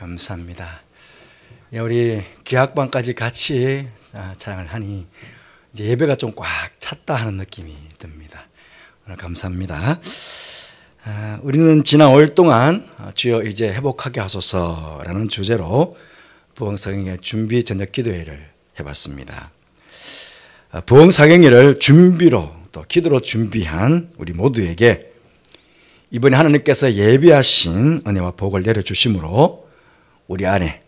감사합니다. 우리 귀학반까지 같이 찬양을 하니 이제 예배가 좀 꽉 찼다 하는 느낌이 듭니다. 오늘 감사합니다. 우리는 지난 5일 동안 주여 이제 회복하게 하소서라는 주제로 부흥사경의 준비 저녁 기도회를 해봤습니다. 부흥사경회를 준비로 또 기도로 준비한 우리 모두에게 이번에 하나님께서 예비하신 은혜와 복을 내려주심으로 우리 안에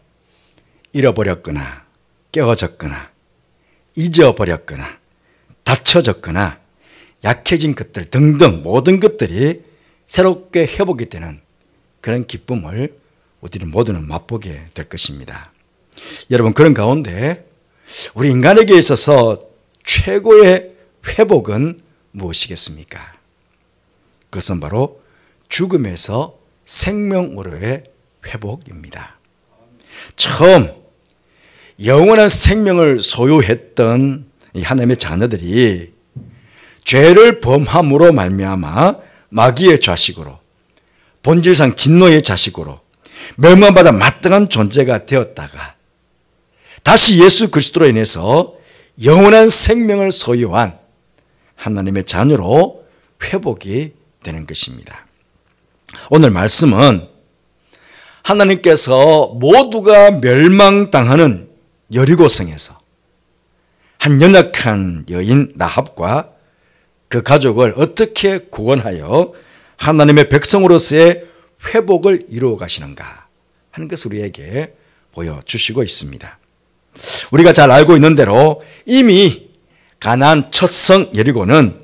잃어버렸거나 깨어졌거나 잊어버렸거나 닫혀졌거나 약해진 것들 등등 모든 것들이 새롭게 회복이 되는 그런 기쁨을 우리 모두는 맛보게 될 것입니다. 여러분, 그런 가운데 우리 인간에게 있어서 최고의 회복은 무엇이겠습니까? 그것은 바로 죽음에서 생명으로의 회복입니다. 처음 영원한 생명을 소유했던 이 하나님의 자녀들이 죄를 범함으로 말미암아 마귀의 자식으로, 본질상 진노의 자식으로 멸망받아 마땅한 존재가 되었다가 다시 예수 그리스도로 인해서 영원한 생명을 소유한 하나님의 자녀로 회복이 되는 것입니다. 오늘 말씀은 하나님께서 모두가 멸망당하는 여리고성에서 한 연약한 여인 라합과 그 가족을 어떻게 구원하여 하나님의 백성으로서의 회복을 이루어 가시는가 하는 것을 우리에게 보여주시고 있습니다. 우리가 잘 알고 있는 대로 이미 가나안 첫 성 여리고는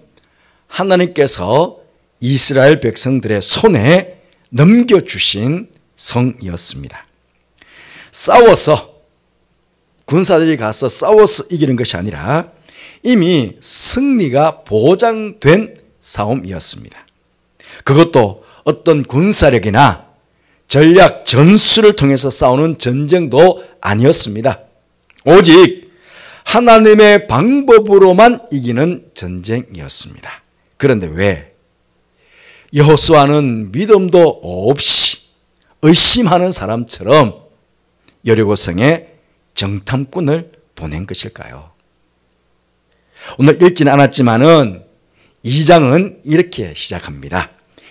하나님께서 이스라엘 백성들의 손에 넘겨주신 성이었습니다. 싸워서 군사들이 가서 싸워서 이기는 것이 아니라 이미 승리가 보장된 싸움이었습니다. 그것도 어떤 군사력이나 전략 전술을 통해서 싸우는 전쟁도 아니었습니다. 오직 하나님의 방법으로만 이기는 전쟁이었습니다. 그런데 왜 여호수아는 믿음도 없이 의심하는 사람처럼 여리고성에 정탐꾼을 보낸 것일까요? 오늘 읽지는 않았지만은 2장은 이렇게 시작합니다.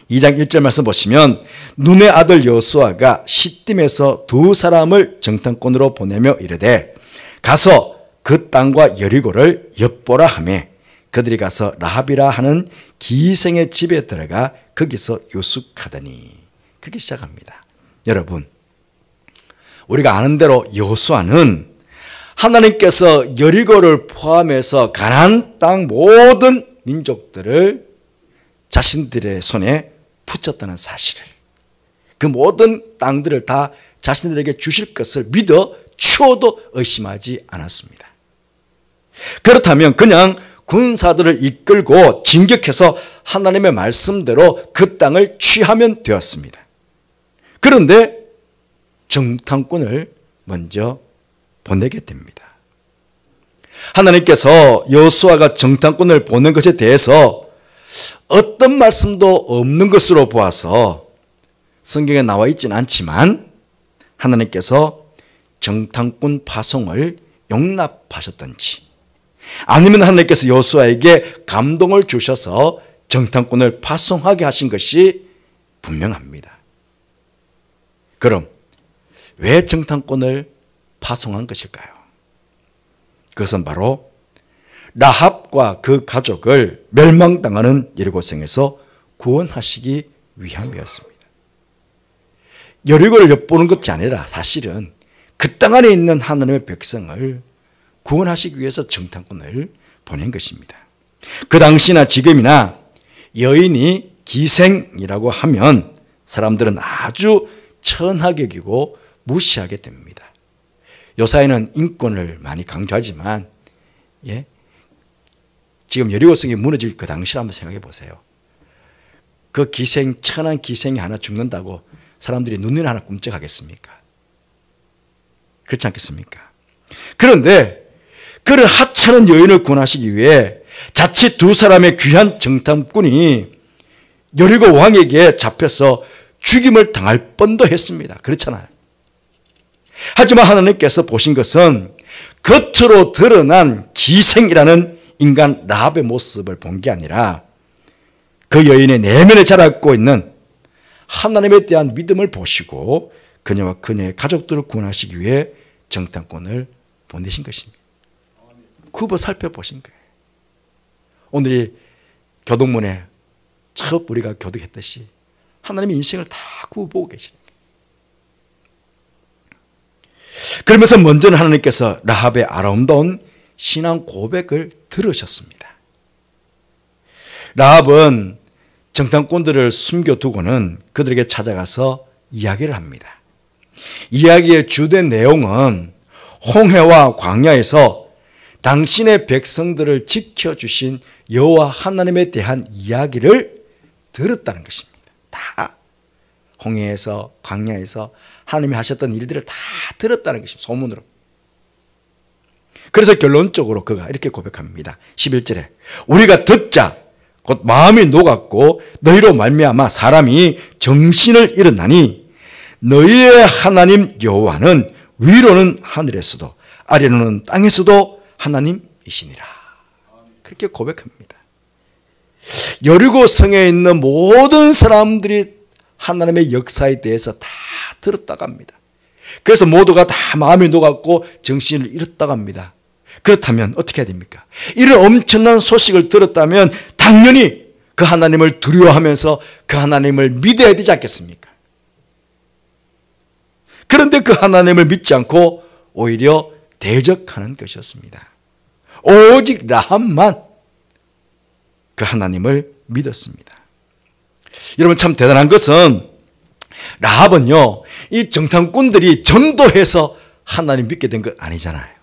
2장 1절 말씀 보시면 눈의 아들 여호수아가 시딤에서 두 사람을 정탐꾼으로 보내며 이르되 가서 그 땅과 여리고를 엿보라 하며 그들이 가서 라합이라 하는 기생의 집에 들어가 거기서 유숙하더니. 그렇게 시작합니다. 여러분, 우리가 아는 대로 여호수아는 하나님께서 여리고를 포함해서 가나안 땅 모든 민족들을 자신들의 손에 붙였다는 사실을, 그 모든 땅들을 다 자신들에게 주실 것을 믿어 추호도 의심하지 않았습니다. 그렇다면 그냥 군사들을 이끌고 진격해서 하나님의 말씀대로 그 땅을 취하면 되었습니다. 그런데 정탐꾼을 먼저 보내게 됩니다. 하나님께서 여호수아가 정탐꾼을 보낸 것에 대해서 어떤 말씀도 없는 것으로 보아서 성경에 나와 있지는 않지만 하나님께서 정탐꾼 파송을 용납하셨던지 아니면 하나님께서 여호수아에게 감동을 주셔서 정탐꾼을 파송하게 하신 것이 분명합니다. 그럼 왜 정탐꾼을 파송한 것일까요? 그것은 바로 라합과 그 가족을 멸망당하는 여리고성에서 구원하시기 위함이었습니다. 여리고를 엿보는 것이 아니라 사실은 그 땅 안에 있는 하나님의 백성을 구원하시기 위해서 정탐꾼을 보낸 것입니다. 그 당시나 지금이나 여인이 기생이라고 하면 사람들은 아주 천하게 여기고 무시하게 됩니다. 요사이는 인권을 많이 강조하지만 지금 여리고성이 무너질 그 당시를 한번 생각해 보세요. 그 기생, 천한 기생이 하나 죽는다고 사람들이 눈을 하나 끔찍하겠습니까? 그렇지 않겠습니까? 그런데 그런 하찮은 여인을 구원하시기 위해 자칫 두 사람의 귀한 정탐꾼이 여리고 왕에게 잡혀서 죽임을 당할 뻔도 했습니다. 그렇잖아요. 하지만 하나님께서 보신 것은 겉으로 드러난 기생이라는 인간 라합의 모습을 본 게 아니라 그 여인의 내면에 자라고 있는 하나님에 대한 믿음을 보시고 그녀와 그녀의 가족들을 구원하시기 위해 정탐꾼을 보내신 것입니다. 굽어 살펴보신 거예요. 오늘 교동문에 처음 우리가 교독했듯이 하나님의 인생을 다 굽어보고 계시는 거예요. 그러면서 먼저는 하나님께서 라합의 아름다운 신앙 고백을 들으셨습니다. 라합은 정탐꾼들을 숨겨두고는 그들에게 찾아가서 이야기를 합니다. 이야기의 주된 내용은 홍해와 광야에서 당신의 백성들을 지켜주신 여호와 하나님에 대한 이야기를 들었다는 것입니다. 다 홍해에서 광야에서 하나님이 하셨던 일들을 다 들었다는 것입니다. 소문으로. 그래서 결론적으로 그가 이렇게 고백합니다. 11절에 우리가 듣자 곧 마음이 녹았고 너희로 말미암아 사람이 정신을 잃었나니 너희의 하나님 여호와는 위로는 하늘에서도 아래로는 땅에서도 하나님이시니라. 그렇게 고백합니다. 여리고 성에 있는 모든 사람들이 하나님의 역사에 대해서 다 들었다고 합니다. 그래서 모두가 다 마음이 녹았고 정신을 잃었다고 합니다. 그렇다면 어떻게 해야 됩니까? 이런 엄청난 소식을 들었다면 당연히 그 하나님을 두려워하면서 그 하나님을 믿어야 되지 않겠습니까? 그런데 그 하나님을 믿지 않고 오히려 대적하는 것이었습니다. 오직 라합만 그 하나님을 믿었습니다. 여러분 참 대단한 것은 라합은요, 이 정탐꾼들이 전도해서 하나님 믿게 된 것 아니잖아요.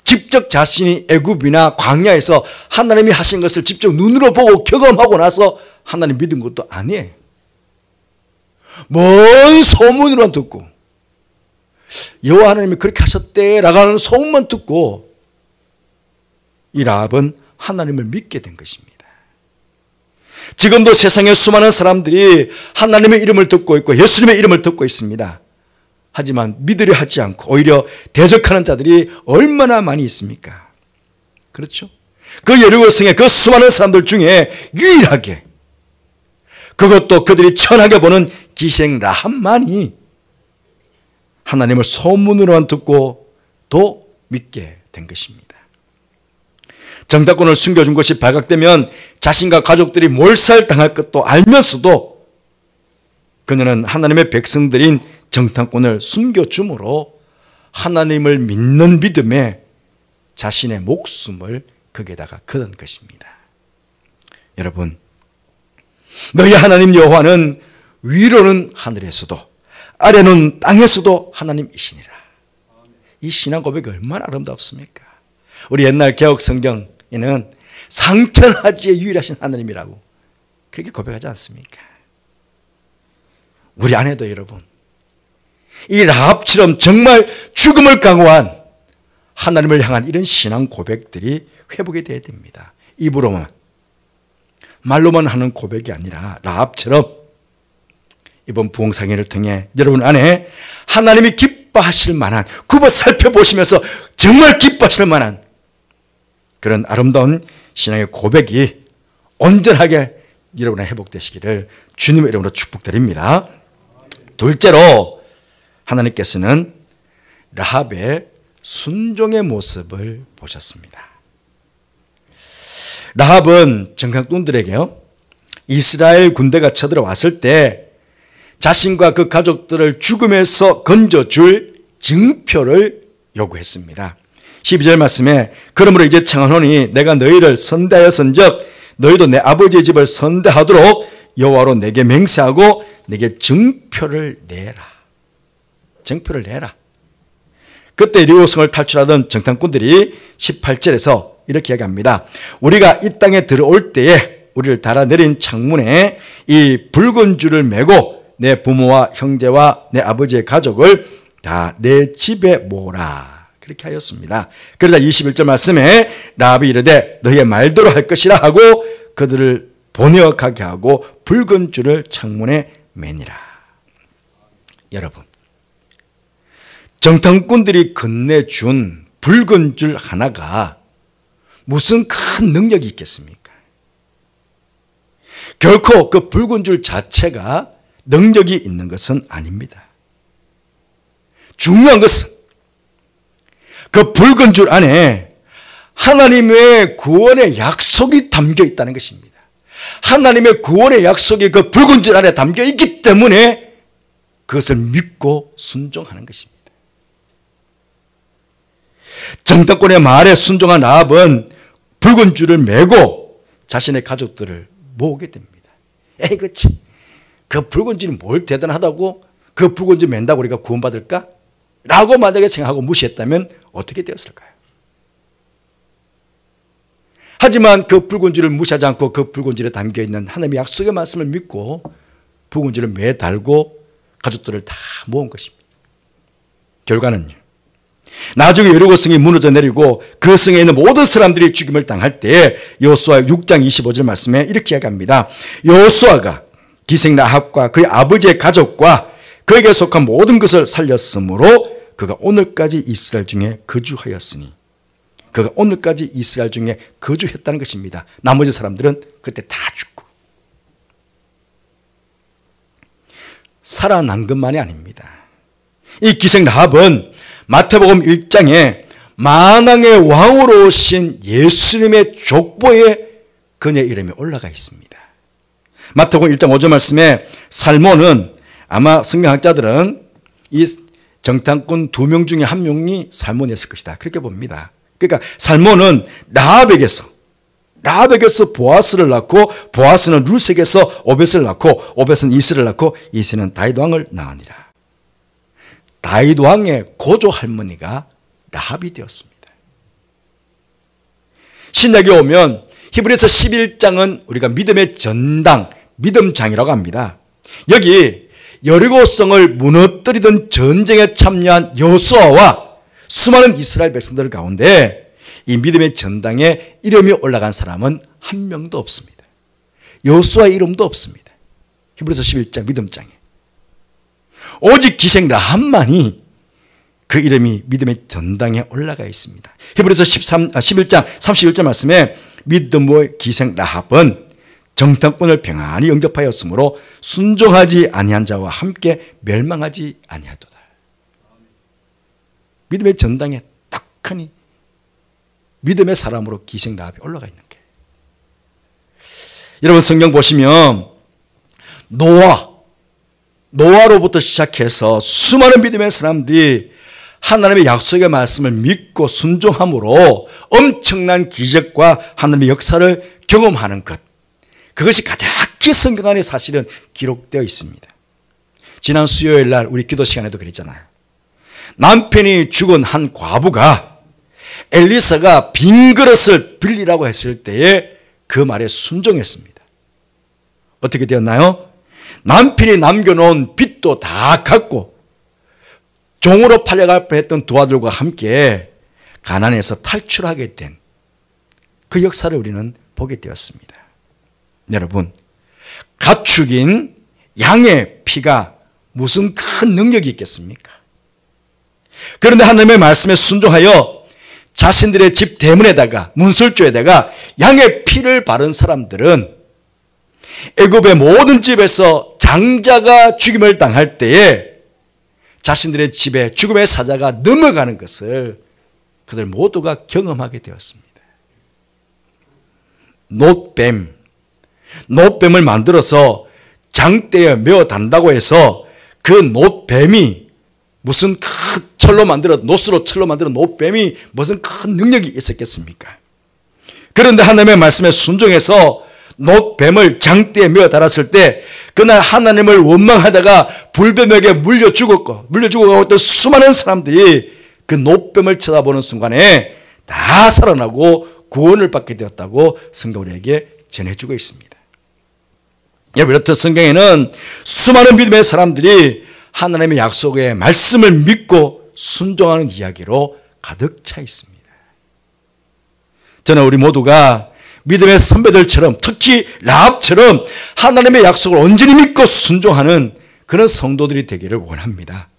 직접 자신이 애굽이나 광야에서 하나님이 하신 것을 직접 눈으로 보고 경험하고 나서 하나님 믿은 것도 아니에요. 먼 소문으로만 듣고 여호와 하나님이 그렇게 하셨대라고 하는 소문만 듣고 이 라합은 하나님을 믿게 된 것입니다. 지금도 세상에 수많은 사람들이 하나님의 이름을 듣고 있고 예수님의 이름을 듣고 있습니다. 하지만 믿으려 하지 않고 오히려 대적하는 자들이 얼마나 많이 있습니까? 그렇죠? 그 여리고성의 그 수많은 사람들 중에 유일하게 그것도 그들이 천하게 보는 기생 라합만이 하나님을 소문으로만 듣고 또 믿게 된 것입니다. 정탐꾼을 숨겨준 것이 발각되면 자신과 가족들이 몰살당할 것도 알면서도 그녀는 하나님의 백성들인 정탐꾼을 숨겨줌으로 하나님을 믿는 믿음에 자신의 목숨을 거기에다가 걸은 것입니다. 여러분, 너희 하나님 여호와는 위로는 하늘에서도 아래는 땅에서도 하나님이시니라. 이 신앙 고백이 얼마나 아름답습니까? 우리 옛날 개혁 성경에는 상천하지의 유일하신 하나님이라고 그렇게 고백하지 않습니까? 우리 안에도 여러분 이 라합처럼 정말 죽음을 각오한 하나님을 향한 이런 신앙 고백들이 회복이 되어야 됩니다. 입으로만 말로만 하는 고백이 아니라 라합처럼 이번 부흥상회를 통해 여러분 안에 하나님이 기뻐하실 만한, 굽어 살펴보시면서 정말 기뻐하실 만한 그런 아름다운 신앙의 고백이 온전하게 여러분의 회복되시기를 주님의 이름으로 축복드립니다. 둘째로 하나님께서는 라합의 순종의 모습을 보셨습니다. 라합은 정탐꾼들에게요, 이스라엘 군대가 쳐들어왔을 때 자신과 그 가족들을 죽음에서 건져줄 증표를 요구했습니다. 12절 말씀에 그러므로 이제 청하노니 내가 너희를 선대하였은즉 너희도 내 아버지의 집을 선대하도록 여호와로 내게 맹세하고 내게 증표를 내라. 증표를 내라. 그때 여리고성을 탈출하던 정탐꾼들이 18절에서 이렇게 이야기합니다. 우리가 이 땅에 들어올 때에 우리를 달아내린 창문에 이 붉은 줄을 메고 내 부모와 형제와 내 아버지의 가족을 다 내 집에 모으라. 그렇게 하였습니다. 그러자 21절 말씀에 라합이 이르되 너희의 말대로 할 것이라 하고 그들을 보내어 가게 하고 붉은 줄을 창문에 매니라. 여러분, 정탐꾼들이 건네준 붉은 줄 하나가 무슨 큰 능력이 있겠습니까? 결코 그 붉은 줄 자체가 능력이 있는 것은 아닙니다. 중요한 것은 그 붉은 줄 안에 하나님의 구원의 약속이 담겨 있다는 것입니다. 하나님의 구원의 약속이 그 붉은 줄 안에 담겨 있기 때문에 그것을 믿고 순종하는 것입니다. 정탐꾼의 말에 순종한 라합은 붉은 줄을 메고 자신의 가족들을 모으게 됩니다. 에이 그치, 그 붉은 줄이 뭘 대단하다고 그 붉은 줄 맨다고 우리가 구원받을까? 라고 만약에 생각하고 무시했다면 어떻게 되었을까요? 하지만 그 붉은 줄을 무시하지 않고 그 붉은 줄에 담겨있는 하나님의 약속의 말씀을 믿고 붉은 줄을 매달고 가족들을 다 모은 것입니다. 결과는요, 나중에 여리고 성이 무너져 내리고 그 성에 있는 모든 사람들이 죽임을 당할 때 여호수아 6장 25절 말씀에 이렇게 이야기합니다. 여호수아가 기생 라합과 그의 아버지의 가족과 그에게 속한 모든 것을 살렸으므로 그가 오늘까지 이스라엘 중에 거주하였으니, 그가 오늘까지 이스라엘 중에 거주했다는 것입니다. 나머지 사람들은 그때 다 죽고. 살아난 것만이 아닙니다. 이 기생 라합은 마태복음 1장에 만왕의 왕으로 오신 예수님의 족보에 그녀의 이름이 올라가 있습니다. 마태복음 1장 5절 말씀에 살몬은, 아마 성경학자들은 이 정탐꾼 2명 중에 1명이 살몬이었을 것이다, 그렇게 봅니다. 그러니까 살몬은 라합에게서 보아스를 낳고, 보아스는 룻에게서 오벳을 낳고, 오벳은 이스를 낳고, 이스는 다윗 왕을 낳으니라. 다윗 왕의 고조 할머니가 라합이 되었습니다. 신약에 오면 히브리서 11장은 우리가 믿음의 전당, 믿음장이라고 합니다. 여기 여리고성을 무너뜨리던 전쟁에 참여한 여호수아와 수많은 이스라엘 백성들 가운데 이 믿음의 전당에 이름이 올라간 사람은 한 명도 없습니다. 여호수아의 이름도 없습니다. 히브리서 11장 믿음장에. 오직 기생 라합만이 그 이름이 믿음의 전당에 올라가 있습니다. 히브리서 11장 31절 말씀에 믿음의 기생 라합은 정탐꾼을 평안히 영접하였으므로 순종하지 아니한 자와 함께 멸망하지 아니하도다. 믿음의 전당에 딱하니 믿음의 사람으로 기생 라합이 올라가 있는 게. 여러분 성경 보시면 노아로부터 시작해서 수많은 믿음의 사람들이 하나님의 약속의 말씀을 믿고 순종함으로 엄청난 기적과 하나님의 역사를 경험하는 것, 그것이 가득히 성경 안에 사실은 기록되어 있습니다. 지난 수요일 날 우리 기도 시간에도 그랬잖아요. 남편이 죽은 한 과부가 엘리사가 빈 그릇을 빌리라고 했을 때에 그 말에 순종했습니다. 어떻게 되었나요? 남편이 남겨놓은 빚도 다 갚고 종으로 팔려갈 뻔했던 두 아들과 함께 가나안에서 탈출하게 된 그 역사를 우리는 보게 되었습니다. 여러분, 가축인 양의 피가 무슨 큰 능력이 있겠습니까? 그런데 하나님의 말씀에 순종하여 자신들의 집 대문에다가, 문설주에다가 양의 피를 바른 사람들은 애굽의 모든 집에서 장자가 죽임을 당할 때에 자신들의 집에 죽음의 사자가 넘어가는 것을 그들 모두가 경험하게 되었습니다. 노뱀을 만들어서 장대에 메어 단다고 해서 그 노뱀이 무슨 큰 노스로 철로 만들어 노뱀이 무슨 큰 능력이 있었겠습니까? 그런데 하나님의 말씀에 순종해서 노뱀을 장대에 메어 달았을 때 그날 하나님을 원망하다가 불뱀에게 물려 죽어가고 있던 수많은 사람들이 그 노뱀을 쳐다보는 순간에 다 살아나고 구원을 받게 되었다고 성경 우리에게 전해주고 있습니다. 이렇듯 성경에는 수많은 믿음의 사람들이 하나님의 약속의 말씀을 믿고 순종하는 이야기로 가득 차 있습니다. 저는 우리 모두가 믿음의 선배들처럼, 특히 라합처럼 하나님의 약속을 온전히 믿고 순종하는 그런 성도들이 되기를 원합니다.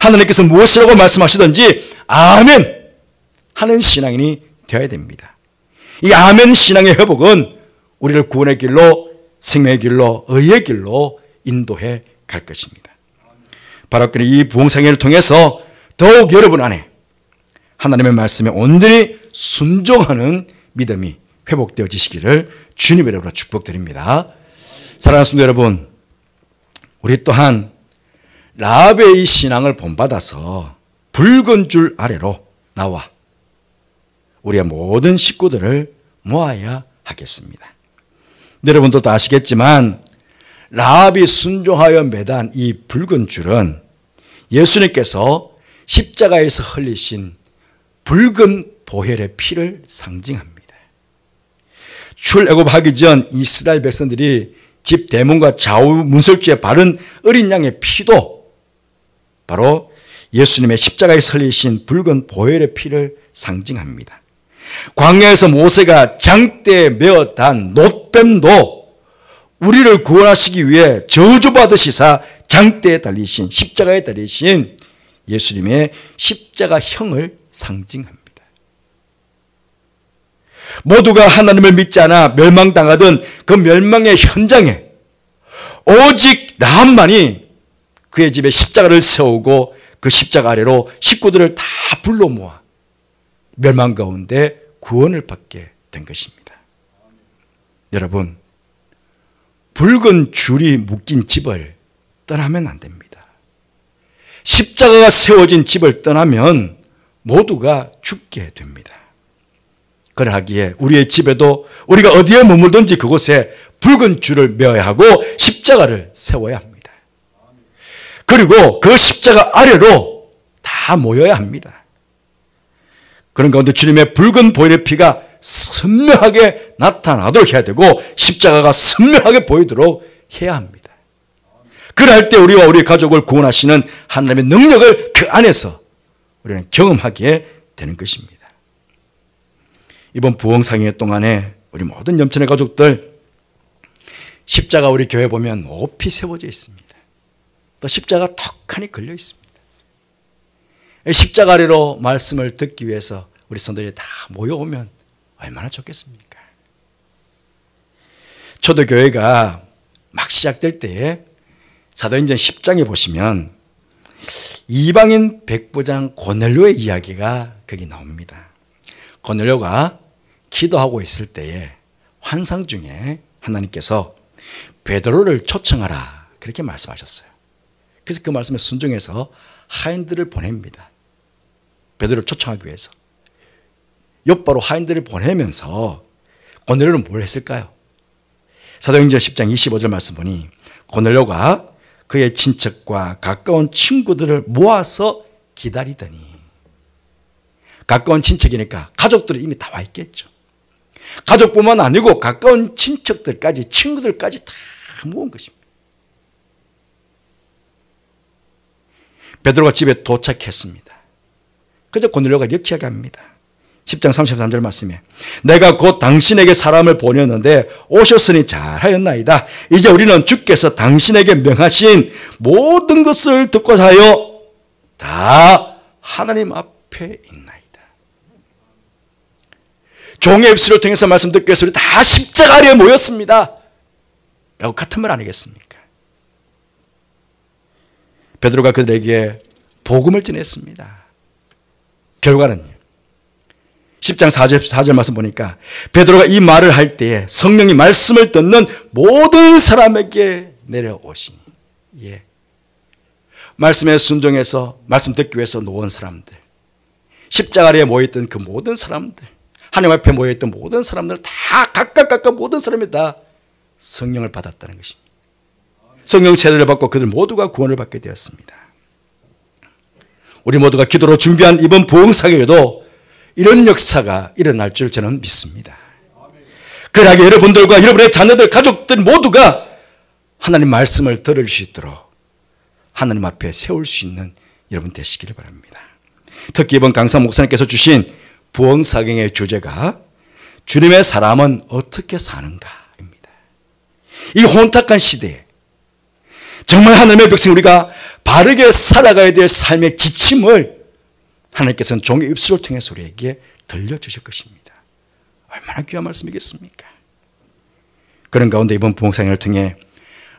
하나님께서 무엇이라고 말씀하시든지 아멘 하는 신앙인이 되어야 됩니다. 이 아멘 신앙의 회복은 우리를 구원의 길로, 생명의 길로, 의의 길로 인도해 갈 것입니다. 바로 이 부흥상회를 통해서 더욱 여러분 안에 하나님의 말씀에 온전히 순종하는 믿음이 회복되어지시기를 주님의 이름으로 축복드립니다. 사랑하는 성도 여러분, 우리 또한 라합의 이 신앙을 본받아서 붉은 줄 아래로 나와 우리의 모든 식구들을 모아야 하겠습니다. 여러분도 다 아시겠지만 라합이 순종하여 매단 이 붉은 줄은 예수님께서 십자가에서 흘리신 붉은 보혈의 피를 상징합니다. 출애굽하기 전 이스라엘 백성들이 집 대문과 좌우 문설주에 바른 어린 양의 피도 바로 예수님의 십자가에서 흘리신 붉은 보혈의 피를 상징합니다. 광야에서 모세가 장대에 메어 단 놋뱀도 우리를 구원하시기 위해 저주받으시사 장대에 달리신 십자가에 달리신 예수님의 십자가형을 상징합니다. 모두가 하나님을 믿지 않아 멸망당하던 그 멸망의 현장에 오직 라합만이 그의 집에 십자가를 세우고 그 십자가 아래로 식구들을 다 불러 모아 멸망 가운데 구원을 받게 된 것입니다. 여러분, 붉은 줄이 묶인 집을 떠나면 안 됩니다. 십자가가 세워진 집을 떠나면 모두가 죽게 됩니다. 그러하기에 우리의 집에도 우리가 어디에 머물든지 그곳에 붉은 줄을 메어야 하고 십자가를 세워야 합니다. 그리고 그 십자가 아래로 다 모여야 합니다. 그런 가운데 주님의 붉은 보혈의 피가 선명하게 나타나도록 해야 되고 십자가가 선명하게 보이도록 해야 합니다. 그럴 때 우리와 우리 가족을 구원하시는 하나님의 능력을 그 안에서 우리는 경험하게 되는 것입니다. 이번 부흥상회 동안에 우리 모든 염천의 가족들 십자가 우리 교회 보면 높이 세워져 있습니다. 또 십자가 턱하니 걸려 있습니다. 십자가 아래로 말씀을 듣기 위해서 우리 성도들이 다 모여오면 얼마나 좋겠습니까? 초대교회가 막 시작될 때에 사도행전 10장에 보시면 이방인 백부장 고넬료의 이야기가 거기 나옵니다. 고넬료가 기도하고 있을 때에 환상 중에 하나님께서 베드로를 초청하라 그렇게 말씀하셨어요. 그래서 그 말씀에 순종해서 하인들을 보냅니다. 베드로를 초청하기 위해서. 욥바로 하인들을 보내면서 고넬료는 뭘 했을까요? 사도행전 10장 25절 말씀 보니 고넬료가 그의 친척과 가까운 친구들을 모아서 기다리더니, 가까운 친척이니까 가족들이 이미 다 와 있겠죠. 가족뿐만 아니고 가까운 친척들까지, 친구들까지 다 모은 것입니다. 베드로가 집에 도착했습니다. 그저 고넬료가 이렇게 이야기합니다. 10장 33절 말씀에 내가 곧 당신에게 사람을 보냈는데 오셨으니 잘하였나이다. 이제 우리는 주께서 당신에게 명하신 모든 것을 듣고 하여 다 하나님 앞에 있나이다. 종의 입술을 통해서 말씀 듣기 위해서 우리 다 십자가 아래에 모였습니다 라고 같은 말 아니겠습니까? 베드로가 그들에게 복음을 전했습니다. 결과는 10장 4절 말씀 보니까 베드로가 이 말을 할 때에 성령이 말씀을 듣는 모든 사람에게 내려오시니, 말씀에 순종해서 말씀 듣기 위해서 놓은 사람들, 십자가 아래에 모여있던 그 모든 사람들, 하나님 앞에 모여있던 모든 사람들 다 각각 모든 사람이 다 성령을 받았다는 것입니다. 성령 세례를 받고 그들 모두가 구원을 받게 되었습니다. 우리 모두가 기도로 준비한 이번 부흥사역에도 이런 역사가 일어날 줄 저는 믿습니다. 그러하게 여러분들과 여러분의 자녀들, 가족들 모두가 하나님 말씀을 들을 수 있도록 하나님 앞에 세울 수 있는 여러분 되시기를 바랍니다. 특히 이번 강사 목사님께서 주신 부흥사경의 주제가 주님의 사람은 어떻게 사는가입니다. 이 혼탁한 시대에 정말 하나님의 백성 우리가 바르게 살아가야 될 삶의 지침을 하나님께서는 종의 입술을 통해서 우리에게 들려주실 것입니다. 얼마나 귀한 말씀이겠습니까? 그런 가운데 이번 부흥상을 통해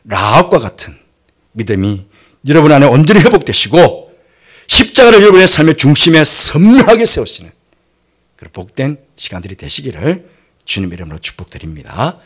라합과 같은 믿음이 여러분 안에 온전히 회복되시고 십자가를 여러분의 삶의 중심에 선명하게 세우시는 그런 복된 시간들이 되시기를 주님 이름으로 축복드립니다.